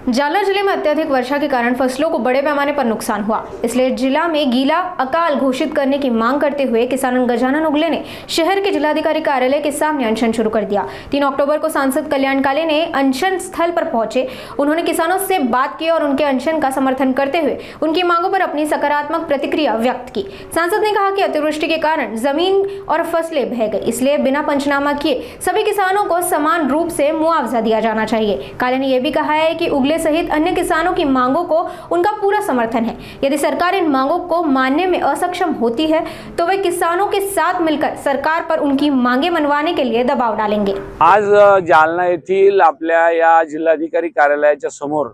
जालना जिले में अत्यधिक वर्षा के कारण फसलों को बड़े पैमाने पर नुकसान हुआ। इसलिए जिला में गीला अकाल घोषित करने की मांग करते हुए किसान गजानन उगले ने शहर के जिलाधिकारी कार्यालय के सामने अनशन शुरू कर दिया। 3 अक्टूबर को सांसद कल्याण काले ने अनशन स्थल पर पहुंचे। उन्होंने किसानों से बात की और उनके अनशन का समर्थन करते हुए उनकी मांगों पर अपनी सकारात्मक प्रतिक्रिया व्यक्त की। सांसद ने कहा कि अतिवृष्टि के कारण जमीन और फसलें बह गई, इसलिए बिना पंचनामा किए सभी किसानों को समान रूप से मुआवजा दिया जाना चाहिए। काले ने यह भी कहा है कि उगले सहित अन्य किसानों की मांगों को उनका पूरा समर्थन है। यदि सरकार इन मांगों को मानने में असक्षम होती है तो वे किसानों के साथ मिलकर सरकार पर उनकी मांगे मनवाने के लिए दबाव डालेंगे। आज जालना येथील आपल्या या जिल्हाधिकारी कार्यालयाच्या समोर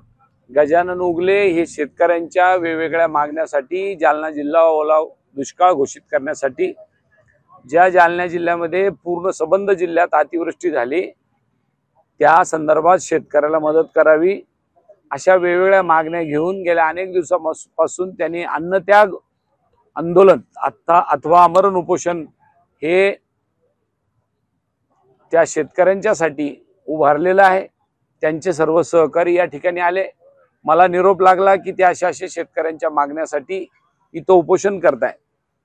गजानन उगले हे शेतकऱ्यांच्या वेगवेगळ्या मागण्यासाठी जालना जिल्हा ओला दुष्काळ घोषित करण्यासाठी ज्या जालना जिल्ह्यामध्ये पूर्ण संबंध जिल्ह्यात अतिवृष्टी झाली त्या संदर्भात शेतकऱ्याला मदत करावी अशा वेगवेगळ्या मागण्या घेऊन गेल्या अनेक दिवसांपासून त्यांनी अन्नत्याग आंदोलन अथवा आमरण उपोषण हे त्या शेतकऱ्यांच्यासाठी उभारलेलं आहे। त्यांचे सर्व सहकारी या ठिकाणी आले। मला निरोप लागला की त्या अशा शेतकऱ्यांच्या मागण्यासाठी इथं उपोषण करताय,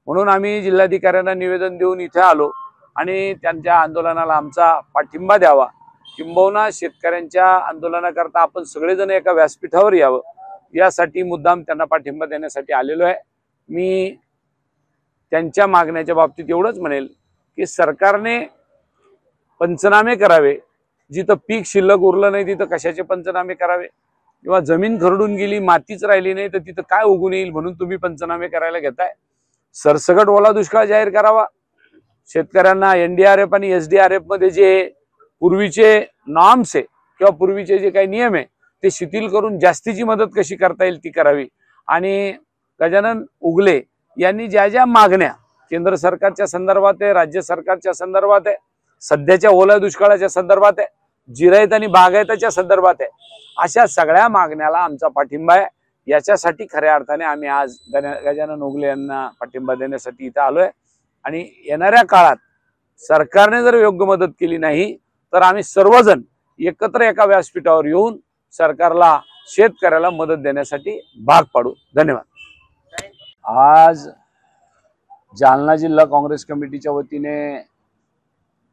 म्हणून आम्ही जिल्हाधिकाऱ्यांना निवेदन देऊन इथे आलो आणि त्यांच्या आंदोलनाला आमचा पाठिंबा द्यावा, किंबहुना शेतकऱ्यांच्या आंदोलनाकरता आपण सगळेजण एका व्यासपीठावर यावं यासाठी मुद्दाम त्यांना पाठिंबा देण्यासाठी आलेलो आहे। मी त्यांच्या मागण्याच्या बाबतीत एवढंच म्हणेल की सरकारने पंचनामे करावे, जिथं पीक शिल्लक उरलं नाही तिथं कशाचे पंचनामे करावे, किंवा जमीन खरडून गेली मातीच राहिली नाही तर तिथं काय उगून येईल म्हणून तुम्ही पंचनामे करायला घेताय। सरसकट ओला दुष्काळ जाहीर करावा। शेतकऱ्यांना एनडीआरएफ आणि एसडीआरएफ मध्ये जे पूर्वीचे नॉर्म्स आहे किंवा पूर्वीचे जे काही नियम आहे ते शिथिल करून जास्तीची मदत कशी करता येईल ती करावी। आणि गजानन उगले यांनी ज्या ज्या मागण्या केंद्र सरकारच्या संदर्भात आहे, राज्य सरकारच्या संदर्भात आहे, सध्याच्या ओला दुष्काळाच्या संदर्भात आहे, जिरायत आणि बागायताच्या संदर्भात आहे, अशा सगळ्या मागण्याला आमचा पाठिंबा आहे। याच्यासाठी खऱ्या अर्थाने आम्ही आज गजानन उगले यांना पाठिंबा देण्यासाठी इथे आलोय। आणि येणाऱ्या काळात सरकारने जर योग्य मदत केली नाही तर आम्ही सर्वजण एकत्र एका व्यासपीठावर येऊन सरकारला शेतकऱ्याला मदत देण्यासाठी भाग पाडू। धन्यवाद। आज जालना जिल्हा काँग्रेस कमिटीच्या वतीने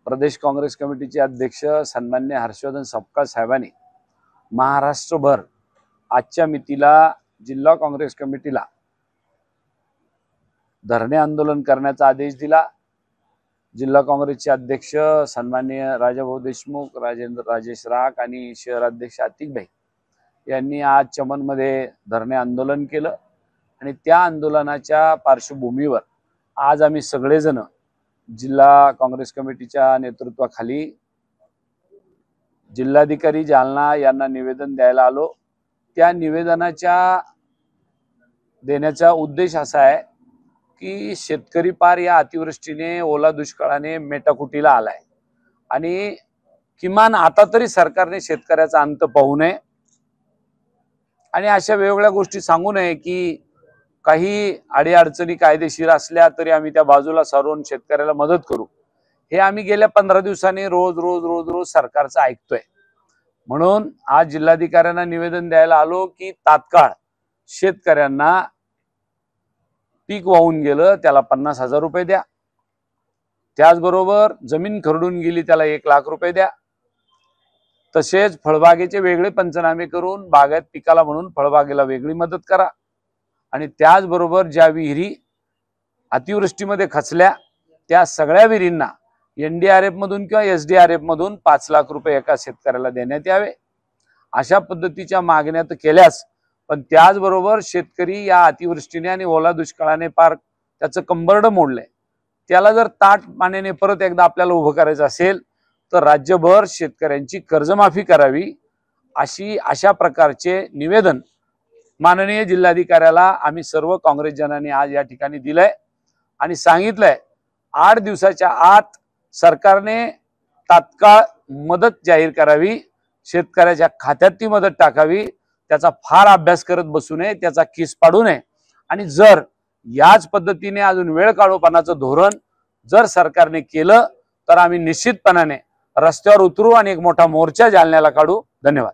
प्रदेश काँग्रेस कमिटीचे अध्यक्ष सन्मान्य हर्षवर्धन सपकाळ साहेबांनी महाराष्ट्रभर आजच्या मितीला जिल्हा काँग्रेस कमिटीला धरणे आंदोलन करण्याचा आदेश दिला। जिल्हा काँग्रेसचे अध्यक्ष सन्माननीय राजाभाऊ देशमुख, राजेश राख आणि शहराध्यक्ष आतिक भाई यांनी आज चमनमध्ये धरणे आंदोलन केलं आणि त्या आंदोलनाच्या पार्श्वभूमीवर आज आम्ही सगळेजण जिल्हा काँग्रेस कमिटीच्या नेतृत्वाखाली जिल्हाधिकारी जालना यांना निवेदन द्यायला आलो। त्या निवेदनाच्या देण्याचा उद्देश असा आहे की शेतकरी पार या अतिवृष्टीने ओला दुष्काळाने मेटाकुटीला आलाय आणि किमान आता तरी सरकारने शेतकऱ्याचा अंत पाहू नये आणि अशा वेगवेगळ्या गोष्टी सांगू नये की काही अडीअडचणी कायदेशीर असल्या तरी आम्ही त्या बाजूला सारून शेतकऱ्याला मदत करू। हे आम्ही गेल्या 15 दिवसांनी रोज सरकारचं ऐकतोय। म्हणून आज जिल्हाधिकाऱ्यांना निवेदन द्यायला आलो की तात्काळ शेतकऱ्यांना पीक वाहून गेलं त्याला 50,000 रुपये द्या, त्याचबरोबर जमीन खरडून गेली त्याला 1 लाख रुपये द्या, तसेच फळबागेचे वेगळे पंचनामे करून बागायत पिकाला म्हणून फळबागेला वेगळी मदत करा आणि त्याचबरोबर ज्या विहिरी अतिवृष्टीमध्ये खचल्या त्या सगळ्या विहिरींना एनडीआरएफ मधून किंवा एसडीआरएफ मधून 5 लाख रुपये एका शेतकऱ्याला देण्यात यावे। अशा पद्धतीच्या मागण्या तर केल्याच, पण त्याचबरोबर शेतकरी या अतिवृष्टीने आणि ओला दुष्काळाने पार त्याचं कंबरड मोडलंय, त्याला जर ताट पाण्याने परत एकदा आपल्याला उभं करायचं असेल तर राज्यभर शेतकऱ्यांची कर्जमाफी करावी अशा प्रकारचे निवेदन माननीय जिल्हाधिकाऱ्याला आम्ही सर्व काँग्रेस जनांनी आज या ठिकाणी दिलंय आणि सांगितलंय 8 दिवसाच्या आत सरकारने तात्काळ मदत जाहीर करावी, शेतकऱ्याच्या खात्यात ती मदत टाकावी, त्याचा फार अभ्यास करत बसू नये, त्याचा किस पाडू नये आणि जर याच पद्धतीने अजून वेळ काढूपणाचं धोरण जर सरकारने केलं तर आम्ही निश्चितपणाने रस्त्यावर उतरू आणि एक मोठा मोर्चा जालन्याला काढू। धन्यवाद।